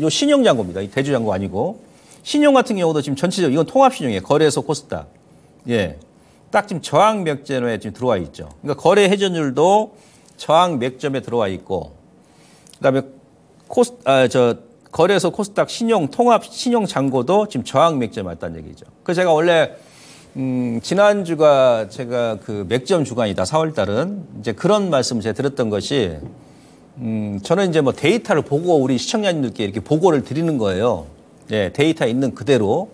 Speaker 1: 요 신용잔고입니다. 이 대주잔고 아니고. 신용 같은 경우도 지금 전체적으로 이건 통합신용이에요. 거래소 코스닥. 예. 딱 지금 저항 맥점에 지금 들어와 있죠. 그러니까 거래 회전율도 저항 맥점에 들어와 있고, 그다음에 거래소 코스닥 신용 통합 신용 잔고도 지금 저항 맥점에 왔다는 얘기죠. 그래서 제가 원래 지난주가 제가 그 맥점 주간이다. 4월 달은 이제 그런 말씀을 제가 드렸던 것이 저는 이제 뭐 데이터를 보고 우리 시청자님들께 이렇게 보고를 드리는 거예요. 예, 데이터 있는 그대로.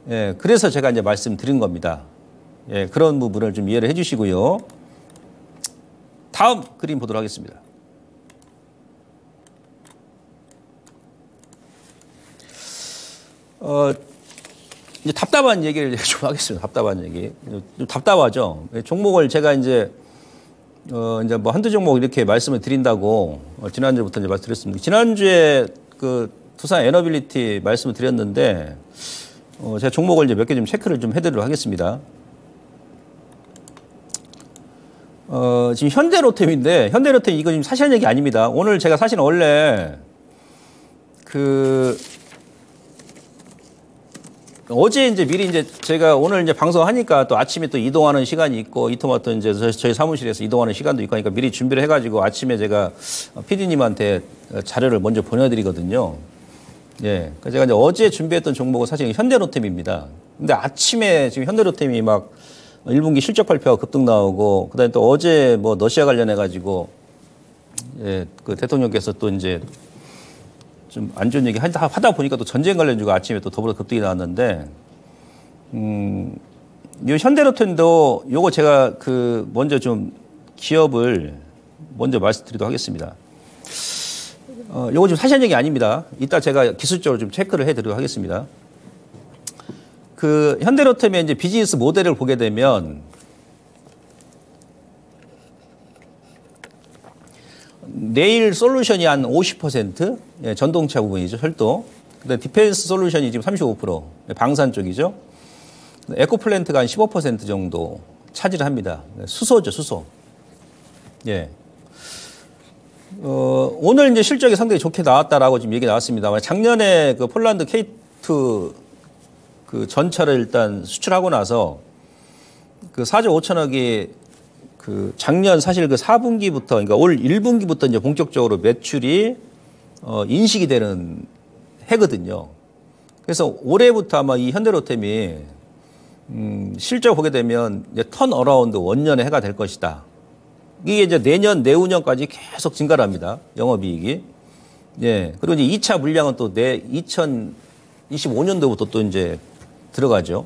Speaker 1: 예, 그래서 제가 이제 말씀드린 겁니다. 예, 그런 부분을 좀 이해를 해 주시고요. 다음 그림 보도록 하겠습니다. 이제 답답한 얘기를 좀 하겠습니다. 답답한 얘기. 좀 답답하죠. 종목을 제가 이제 뭐 한두 종목 이렇게 말씀을 드린다고 지난주부터 이제 말씀드렸습니다. 지난주에 그 두산 에너빌리티 말씀을 드렸는데 제가 종목을 이제 몇 개 좀 체크를 좀 해드리도록 하겠습니다. 지금 현대로템인데, 현대로템 이거 지금 사실한 얘기 아닙니다. 오늘 제가 사실 원래 어제 이제 미리 이제 제가 오늘 이제 방송하니까 또 아침에 또 이동하는 시간이 있고 이토마토 이제 저희 사무실에서 이동하는 시간도 있고 하니까 미리 준비를 해가지고 아침에 제가 PD님한테 자료를 먼저 보내드리거든요. 예. 그래서 제가 이제 어제 준비했던 종목은 사실 현대로템입니다. 근데 아침에 지금 현대로템이 막 1분기 실적 발표가 급등 나오고 그다음에 또 어제 뭐 러시아 관련해가지고 예, 그 대통령께서 또 이제 좀 안 좋은 얘기 하다 보니까 또 전쟁 관련주가 아침에 또 더불어 급등이 나왔는데, 이 현대로템도 요거 제가 먼저 좀 기업을 먼저 말씀드리도록 하겠습니다. 요거 좀 사실한 얘기 아닙니다. 이따 제가 기술적으로 좀 체크를 해드리도록 하겠습니다. 현대로템의 이제 비즈니스 모델을 보게 되면, 내일 솔루션이 한 50%, 예, 전동차 부분이죠, 철도. 그다음에 디펜스 솔루션이 지금 35%, 방산 쪽이죠. 에코플랜트가 한 15% 정도 차지를 합니다. 수소죠, 수소. 예. 오늘 이제 실적이 상당히 좋게 나왔다라고 지금 얘기 나왔습니다. 작년에 그 폴란드 K2 그 전차를 일단 수출하고 나서 4조 5천억이 작년 사실 4분기부터, 그러니까 올 1분기부터 이제 본격적으로 매출이, 인식이 되는 해거든요. 그래서 올해부터 아마 이 현대로템이, 실적 보게 되면 이제 턴 어라운드 원년의 해가 될 것이다. 이게 이제 내년, 내후년까지 계속 증가를 합니다. 영업이익이. 예. 그리고 이제 2차 물량은 또 2025년도부터 또 이제 들어가죠.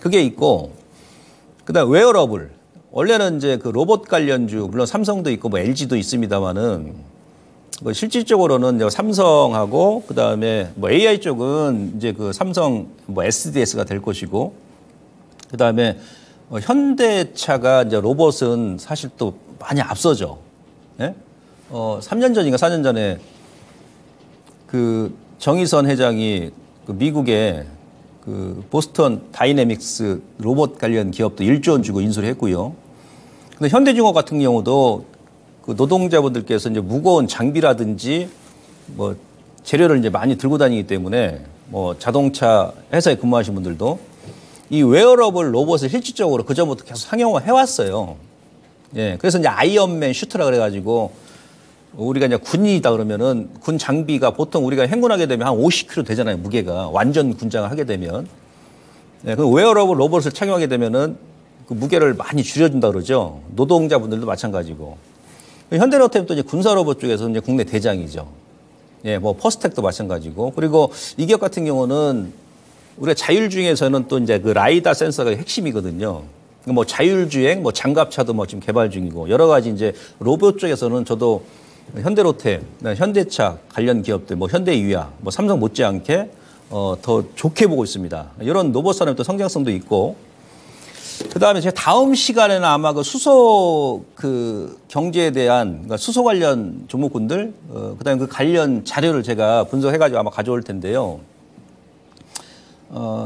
Speaker 1: 그게 있고, 그 다음 웨어러블. 원래는 이제 로봇 관련주, 물론 삼성도 있고 뭐 LG도 있습니다만은, 실질적으로는 이제 삼성하고, 그 다음에 뭐 AI 쪽은 이제 삼성 뭐 SDS가 될 것이고, 그 다음에 현대차가 이제 로봇은 사실 또 많이 앞서죠. 예? 3년 전인가 4년 전에 정의선 회장이 미국의 보스턴 다이내믹스 로봇 관련 기업도 1조 원 주고 인수를 했고요. 근데 현대중업 같은 경우도 노동자분들께서 이제 무거운 장비라든지 뭐 재료를 이제 많이 들고 다니기 때문에 뭐 자동차 회사에 근무하신 분들도 이 웨어러블 로봇을 실질적으로 그전부터 계속 상용화 해왔어요. 예. 그래서 이제 아이언맨 슈트라 그래가지고 우리가 이제 군이다 그러면은 군 장비가 보통 우리가 행군하게 되면 한 50kg 되잖아요. 무게가. 완전 군장을 하게 되면. 예. 그 웨어러블 로봇을 착용하게 되면은 무게를 많이 줄여준다 그러죠. 노동자분들도 마찬가지고. 현대로템도 이제 군사 로봇 쪽에서 이제 국내 대장이죠. 예. 뭐 퍼스텍도 마찬가지고. 그리고 이 기업 같은 경우는 우리가 자율주행에서는 또 이제 라이다 센서가 핵심이거든요. 뭐 자율주행, 뭐 장갑차도 뭐 지금 개발 중이고 여러 가지 이제 로봇 쪽에서는 저도 현대로템, 현대차 관련 기업들, 뭐 현대유야, 뭐 삼성 못지않게 더 좋게 보고 있습니다. 이런 로봇 산업의 또 성장성도 있고, 그 다음에 제가 다음 시간에는 아마 수소 경제에 대한, 그러니까 수소 관련 종목군들, 그 다음에 관련 자료를 제가 분석해가지고 아마 가져올 텐데요.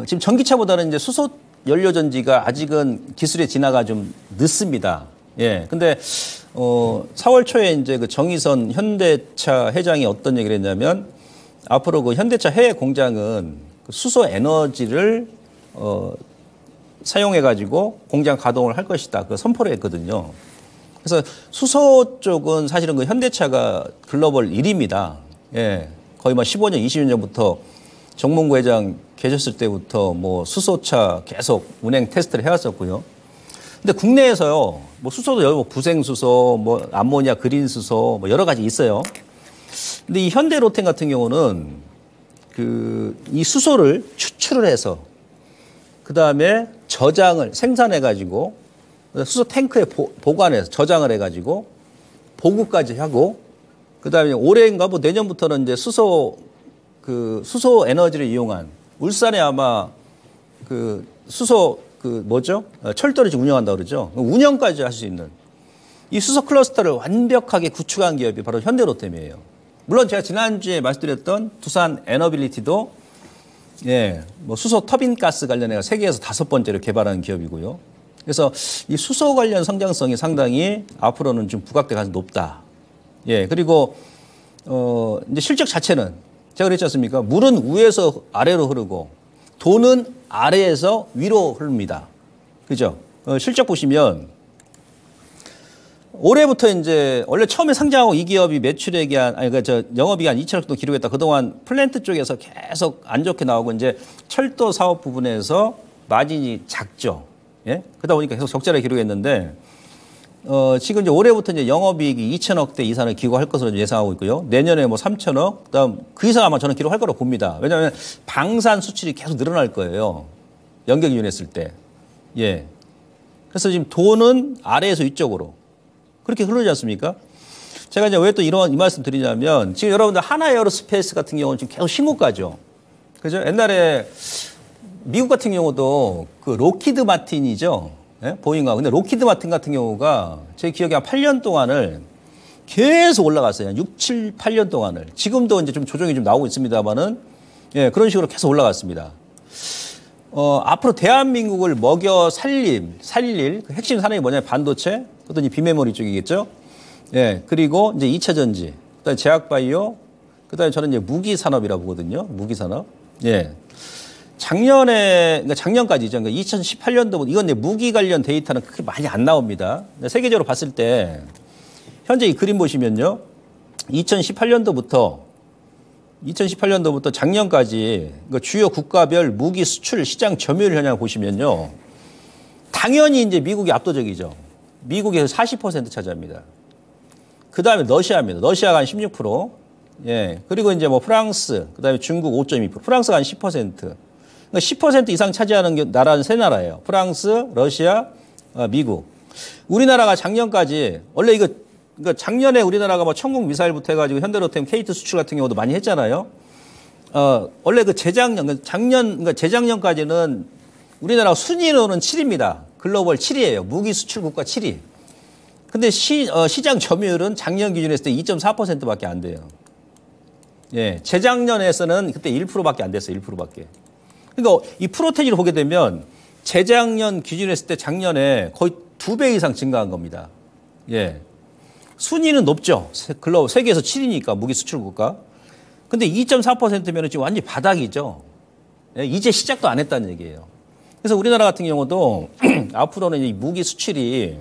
Speaker 1: 지금 전기차보다는 이제 수소 연료전지가 아직은 기술의 진화가 좀 늦습니다. 예. 근데, 4월 초에 이제 정의선 현대차 회장이 어떤 얘기를 했냐면, 앞으로 현대차 해외 공장은 수소 에너지를, 사용해가지고 공장 가동을 할 것이다. 선포를 했거든요. 그래서 수소 쪽은 사실은 현대차가 글로벌 1위입니다. 예. 거의 15년, 20년 전부터 정몽구 회장 계셨을 때부터 뭐 수소차 계속 운행 테스트를 해왔었고요. 근데 국내에서요, 뭐 수소도 부생수소, 뭐 암모니아 그린수소, 뭐 여러 가지 있어요. 근데 이 현대로템 같은 경우는 이 수소를 추출을 해서 그 다음에 저장을 생산해가지고 수소 탱크에 보관해서 저장을 해가지고 보급까지 하고 그 다음에 올해인가 뭐 내년부터는 이제 수소 에너지를 이용한 울산에 아마 수소 철도를 지금 운영한다고 그러죠. 운영까지 할 수 있는 이 수소 클러스터를 완벽하게 구축한 기업이 바로 현대로템이에요. 물론 제가 지난주에 말씀드렸던 두산 에너빌리티도 예, 뭐 수소 터빈 가스 관련해서 세계에서 5번째로 개발하는 기업이고요. 그래서 이 수소 관련 성장성이 상당히 앞으로는 좀 부각될 가능성이 높다. 예, 그리고 이제 실적 자체는 제가 그랬지 않습니까? 물은 위에서 아래로 흐르고 돈은 아래에서 위로 흐릅니다. 그죠? 실적 보시면 올해부터 이제 원래 처음에 상장하고 이 기업이 매출액이 영업이익 한 2천억 정도 기록했다. 그동안 플랜트 쪽에서 계속 안 좋게 나오고 이제 철도 사업 부분에서 마진이 작죠. 예? 그러다 보니까 계속 적자를 기록했는데 지금 이제 올해부터 이제 영업이익이 2천억대 이상을 기록할 것으로 예상하고 있고요. 내년에 뭐 3천억, 그다음 그 이상 아마 저는 기록할 거라고 봅니다. 왜냐하면 방산 수출이 계속 늘어날 거예요. 연계 기준했을 때. 예. 그래서 지금 돈은 아래에서 위쪽으로 그렇게 흐르지 않습니까? 제가 이제 왜 또 이 말씀 드리냐면 지금 여러분들 하나 에어로스페이스 같은 경우는 지금 계속 신고가죠. 그죠? 옛날에 미국 같은 경우도 그 로키드 마틴이죠. 예? 보잉하고. 근데 로키드 마틴 같은 경우가 제 기억에 한 8년 동안을 계속 올라갔어요. 한 6, 7, 8년 동안을. 지금도 이제 좀 조정이 좀 나오고 있습니다만은 예, 그런 식으로 계속 올라갔습니다. 앞으로 대한민국을 먹여 살릴 그 핵심 산업이 뭐냐면 반도체, 그것도 이제 비메모리 쪽이겠죠. 예, 그리고 이제 2차 전지, 그다음에 제약바이오, 그다음에 저는 이제 무기 산업이라고 보거든요. 무기 산업. 예. 그러니까 작년까지죠. 그러니까 2018년도, 이건 이제 무기 관련 데이터는 그렇게 많이 안 나옵니다. 세계적으로 봤을 때, 현재 이 그림 보시면요. 2018년도부터 작년까지 그 주요 국가별 무기 수출 시장 점유율 현황을 보시면요. 당연히 이제 미국이 압도적이죠. 미국에서 40% 차지합니다. 그 다음에 러시아입니다. 러시아가 한 16%. 예. 그리고 이제 뭐 프랑스, 그 다음에 중국 5.2%, 프랑스가 한 10%. 그러니까 10% 이상 차지하는 나라는 세 나라예요. 프랑스, 러시아, 미국. 우리나라가 작년까지, 원래 그러니까 작년에 우리나라가 뭐 천국 미사일부터 해가지고 현대로템, KT 수출 같은 경우도 많이 했잖아요. 원래 그 그러니까 재작년까지는 우리나라 순위로는 7위입니다. 글로벌 7위예요. 무기 수출 국가 7위. 근데 시장 점유율은 작년 기준에 했을 때 2.4%밖에 안 돼요. 예, 재작년에서는 그때 1%밖에 안 됐어요. 1%밖에. 그러니까 이 프로테지로 보게 되면 재작년 기준에 했을 때 작년에 거의 2배 이상 증가한 겁니다. 예. 순위는 높죠. 세계에서 7위니까 무기 수출 국가. 근데 2.4%면 지금 완전히 바닥이죠. 예, 이제 시작도 안 했다는 얘기예요. 그래서 우리나라 같은 경우도 앞으로는 이 무기 수출이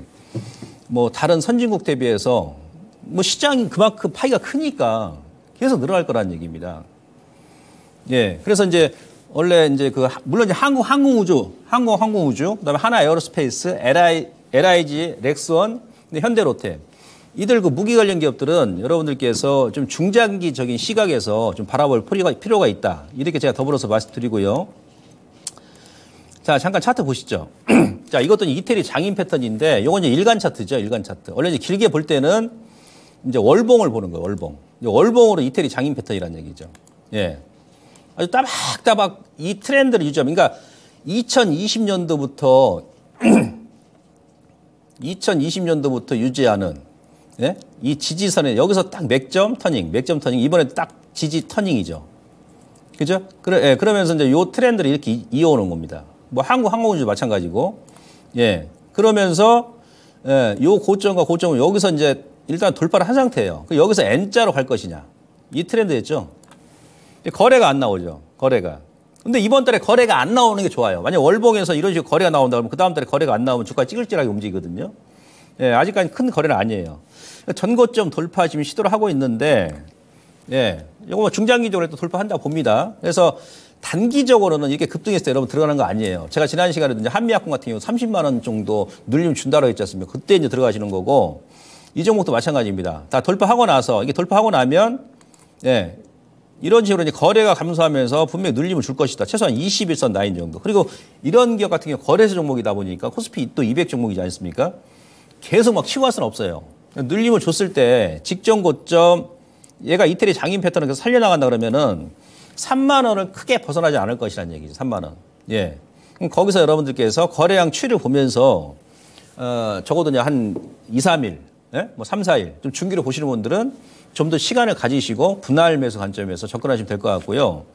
Speaker 1: 뭐 다른 선진국 대비해서 뭐 시장이 그만큼 파이가 크니까 계속 늘어날 거라는 얘기입니다. 예. 그래서 이제 원래 이제 물론 이제 항공우주, 그다음에 하나 에어로스페이스, LIG, 렉스원, 현대로템. 이들 그 무기 관련 기업들은 여러분들께서 좀 중장기적인 시각에서 좀 바라볼 필요가 있다. 이렇게 제가 더불어서 말씀드리고요. 자, 잠깐 차트 보시죠. 자, 이것도 이태리 장인 패턴인데, 요건 이제 일간 차트죠, 일간 차트. 원래 이제 길게 볼 때는 이제 월봉을 보는 거예요, 월봉. 월봉으로 이태리 장인 패턴이라는 얘기죠. 예. 아주 따박따박 이 트렌드를 유지하면, 그러니까 2020년도부터 유지하는, 예? 이 지지선에 여기서 딱 맥점 터닝, 이번에 딱 지지 터닝이죠. 그죠? 예, 그러면서 이제 요 트렌드를 이렇게 이어오는 겁니다. 뭐 항공우주도 마찬가지고, 예. 그러면서, 예, 요 고점과 고점을 여기서 이제 일단 돌파를 한 상태예요. 여기서 N자로 갈 것이냐. 이 트렌드였죠. 거래가 안 나오죠. 거래가. 근데 이번 달에 거래가 안 나오는 게 좋아요. 만약 월봉에서 이런 식으로 거래가 나온다 그러면 그 다음 달에 거래가 안 나오면 주가가 찌글찌글하게 움직이거든요. 예, 아직까지 큰 거래는 아니에요. 전고점 돌파 지금 시도를 하고 있는데, 예, 이거 뭐 중장기적으로 또 돌파한다고 봅니다. 그래서 단기적으로는 이렇게 급등했을 때 여러분 들어가는 거 아니에요. 제가 지난 시간에도 이제 한미약품 같은 경우 30만 원 정도 눌림 준다고 했지 않습니까? 그때 이제 들어가시는 거고, 이 종목도 마찬가지입니다. 다 돌파하고 나서, 이게 돌파하고 나면, 예, 이런 식으로 이제 거래가 감소하면서 분명히 눌림을 줄 것이다. 최소한 21선 라인 정도. 그리고 이런 기업 같은 경우 거래소 종목이다 보니까 코스피 또 200 종목이지 않습니까? 계속 막 치고 갈 수는 없어요. 눌림을 줬을 때 직전 고점, 얘가 이태리 장인 패턴을 계속 살려나간다 그러면은 3만 원을 크게 벗어나지 않을 것이라는 얘기죠. 3만 원. 예. 그럼 거기서 여러분들께서 거래량 추이를 보면서 적어도 한 2, 3일, 예? 뭐 3, 4일 좀 중기로 보시는 분들은 좀 더 시간을 가지시고 분할 매수 관점에서 접근하시면 될 것 같고요.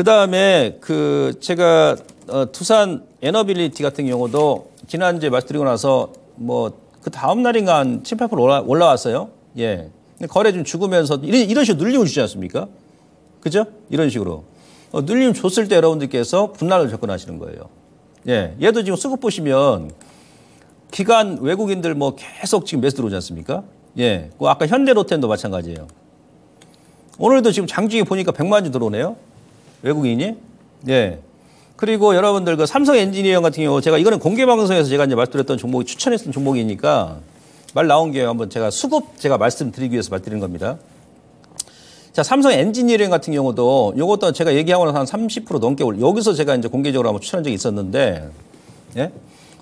Speaker 1: 그다음에 그 제가 두산 에너빌리티 같은 경우도 지난주에 말씀드리고 나서 뭐 그 다음 날인가 한 7, 8% 올라왔어요. 예. 근데 거래 좀 죽으면서 이런 식으로 눌림을 주지 않습니까? 그죠? 이런 식으로. 눌림 줬을 때 여러분들께서 분할로 접근하시는 거예요. 예. 얘도 지금 수급 보시면 기관 외국인들 뭐 계속 지금 매수 들어오지 않습니까? 예. 그 아까 현대로템도 마찬가지예요. 오늘도 지금 장중에 보니까 100만 주 들어오네요. 외국인이. 예. 그리고 여러분들 그 삼성 엔지니어링 같은 경우 제가 이거는 공개 방송에서 제가 이제 말씀드렸던 종목이 추천했던 종목이니까 말 나온 게 한번 제가 수급 제가 말씀드리기 위해서 말씀드리는 겁니다. 자, 삼성 엔지니어링 같은 경우도 요것도 제가 얘기하고 나서 한 30% 넘게 여기서 제가 이제 공개적으로 한번 추천한 적이 있었는데 예?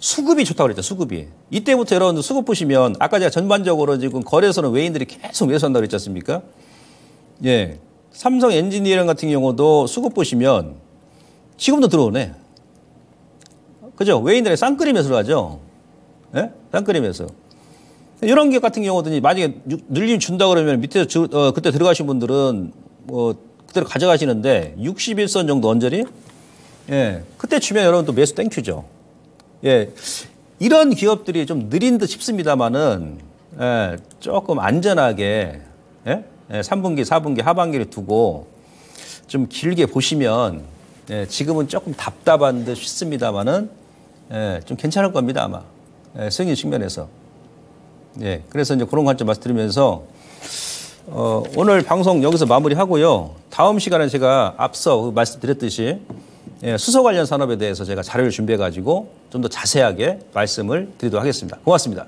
Speaker 1: 수급이 좋다고 그랬죠. 수급이. 이때부터 여러분들 수급 보시면 아까 제가 전반적으로 지금 거래소는 외인들이 계속 매수한다고 그랬지 않습니까? 예. 삼성 엔지니어링 같은 경우도 수급 보시면 지금도 들어오네. 그죠? 외인들이 쌍끌이 매수를 하죠. 예? 쌍끌이 매수. 이런 게 같은 경우도 만약에 늘림 준다 그러면 밑에서 그때 들어가신 분들은 뭐 그대로 가져가시는데 61선 정도 언저리? 예. 그때 주면 여러분 또 매수 땡큐죠. 예. 이런 기업들이 좀 느린 듯 싶습니다만은 예. 조금 안전하게 예? 예. 3분기, 4분기 하반기를 두고 좀 길게 보시면 예, 지금은 조금 답답한 듯 싶습니다만은 예, 좀 괜찮을 겁니다 아마 예, 승인 측면에서 예, 그래서 이제 그런 관점 말씀드리면서 오늘 방송 여기서 마무리하고요. 다음 시간에 제가 앞서 말씀드렸듯이 예, 수소 관련 산업에 대해서 제가 자료를 준비해 가지고 좀 더 자세하게 말씀을 드리도록 하겠습니다. 고맙습니다.